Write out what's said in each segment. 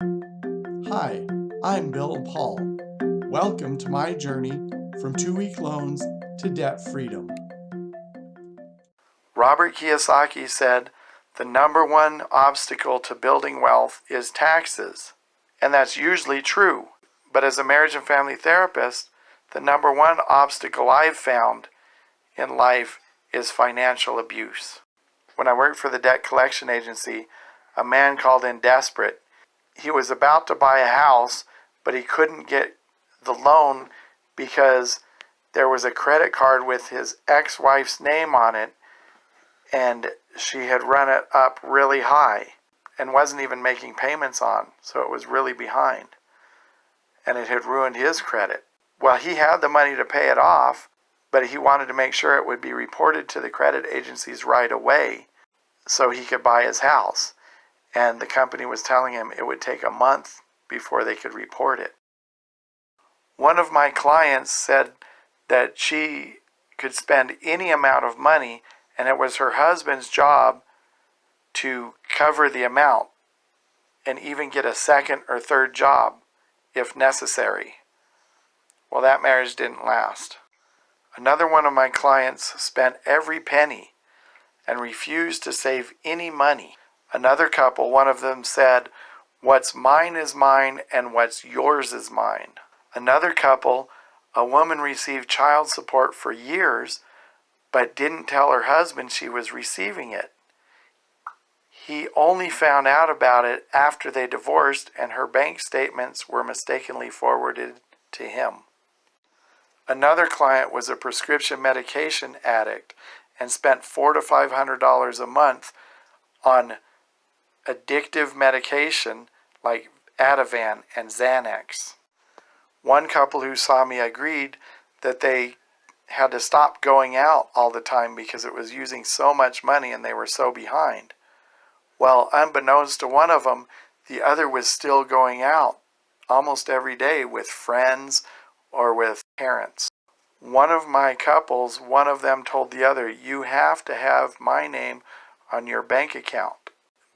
Hi, I'm Bill Paul. Welcome to my journey from 2-week loans to debt freedom. Robert Kiyosaki said, "The number one obstacle to building wealth is taxes." And that's usually true. But as a marriage and family therapist, the number one obstacle I've found in life is financial abuse. When I worked for the debt collection agency, a man called in desperate. He was about to buy a house, but he couldn't get the loan because there was a credit card with his ex-wife's name on it, and she had run it up really high and wasn't even making payments on, so it was really behind. And it had ruined his credit. Well, he had the money to pay it off, but he wanted to make sure it would be reported to the credit agencies right away so he could buy his house. And the company was telling him it would take a month before they could report it. One of my clients said that she could spend any amount of money, and it was her husband's job to cover the amount and even get a second or third job if necessary. Well, that marriage didn't last. Another one of my clients spent every penny and refused to save any money. Another couple, one of them said, "What's mine is mine and what's yours is mine." Another couple, a woman received child support for years but didn't tell her husband she was receiving it. He only found out about it after they divorced, and her bank statements were mistakenly forwarded to him. Another client was a prescription medication addict and spent $400 to $500 a month on addictive medication like Ativan and Xanax. One couple who saw me agreed that they had to stop going out all the time because it was using so much money and they were so behind. Well, unbeknownst to one of them, the other was still going out almost every day with friends or with parents. One of my couples, one of them told the other, "You have to have my name on your bank account,"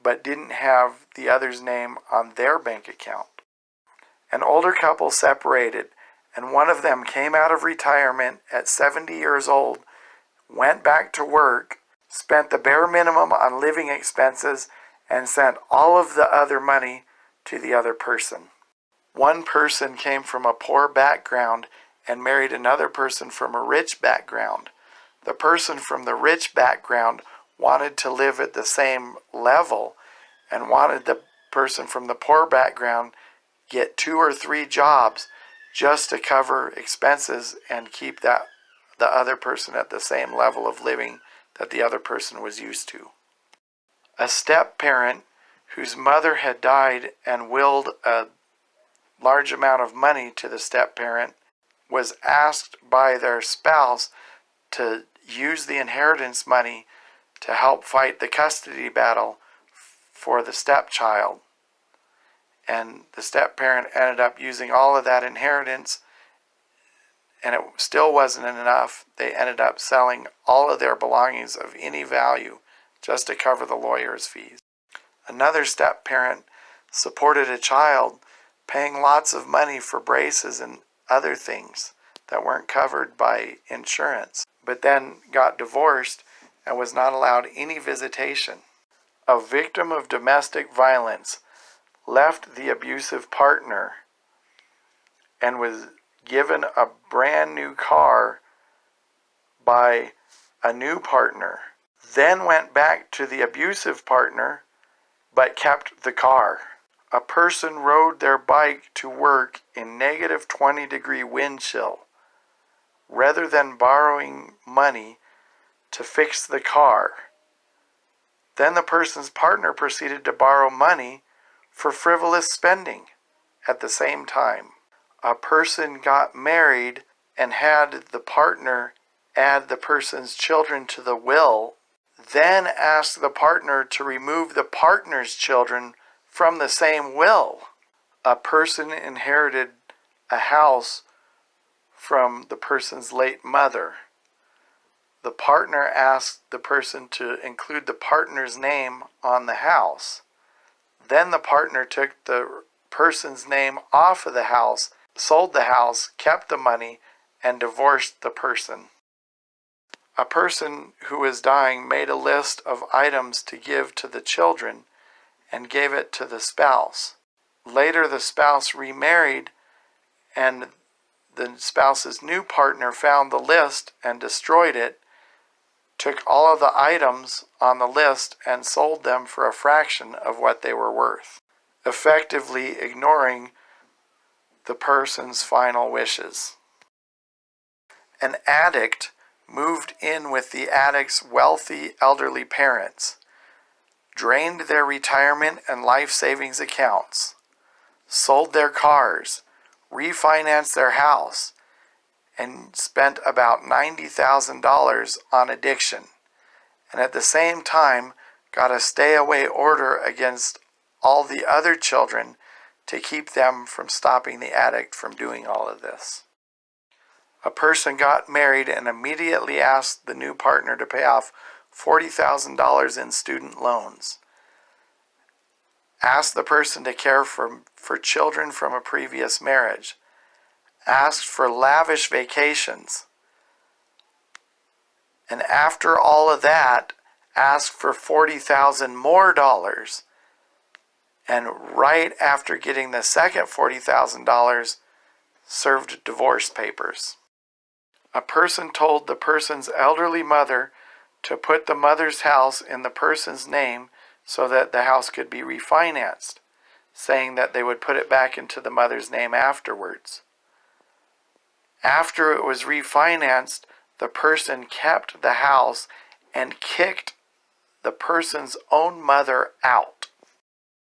but didn't have the other's name on their bank account. An older couple separated, and one of them came out of retirement at 70 years old, went back to work, spent the bare minimum on living expenses, and sent all of the other money to the other person. One person came from a poor background and married another person from a rich background. The person from the rich background wanted to live at the same level and wanted the person from the poor background get 2 or 3 jobs just to cover expenses and keep the other person at the same level of living that the other person was used to. A step-parent whose mother had died and willed a large amount of money to the step-parent was asked by their spouse to use the inheritance money to help fight the custody battle for the stepchild. And the step-parent ended up using all of that inheritance, and it still wasn't enough. They ended up selling all of their belongings of any value just to cover the lawyer's fees. Another step-parent supported a child, paying lots of money for braces and other things that weren't covered by insurance, but then got divorced and was not allowed any visitation. A victim of domestic violence left the abusive partner and was given a brand new car by a new partner, then went back to the abusive partner but kept the car. A person rode their bike to work in negative 20-degree wind chill rather than borrowing money to fix the car. Then the person's partner proceeded to borrow money for frivolous spending at the same time. A person got married and had the partner add the person's children to the will, then asked the partner to remove the partner's children from the same will. A person inherited a house from the person's late mother. The partner asked the person to include the partner's name on the house. Then the partner took the person's name off of the house, sold the house, kept the money, and divorced the person. A person who was dying made a list of items to give to the children and gave it to the spouse. Later, the spouse remarried, and the spouse's new partner found the list and destroyed it, took all of the items on the list and sold them for a fraction of what they were worth, effectively ignoring the person's final wishes. An addict moved in with the addict's wealthy elderly parents, drained their retirement and life savings accounts, sold their cars, refinanced their house, and spent about $90,000 on addiction, and at the same time got a stay-away order against all the other children to keep them from stopping the addict from doing all of this. A person got married and immediately asked the new partner to pay off $40,000 in student loans. Asked the person to care for children from a previous marriage. Asked for lavish vacations. And after all of that, asked for $40,000 more dollars. And right after getting the second $40,000, served divorce papers. A person told the person's elderly mother to put the mother's house in the person's name so that the house could be refinanced, saying that they would put it back into the mother's name afterwards. After it was refinanced, the person kept the house and kicked the person's own mother out.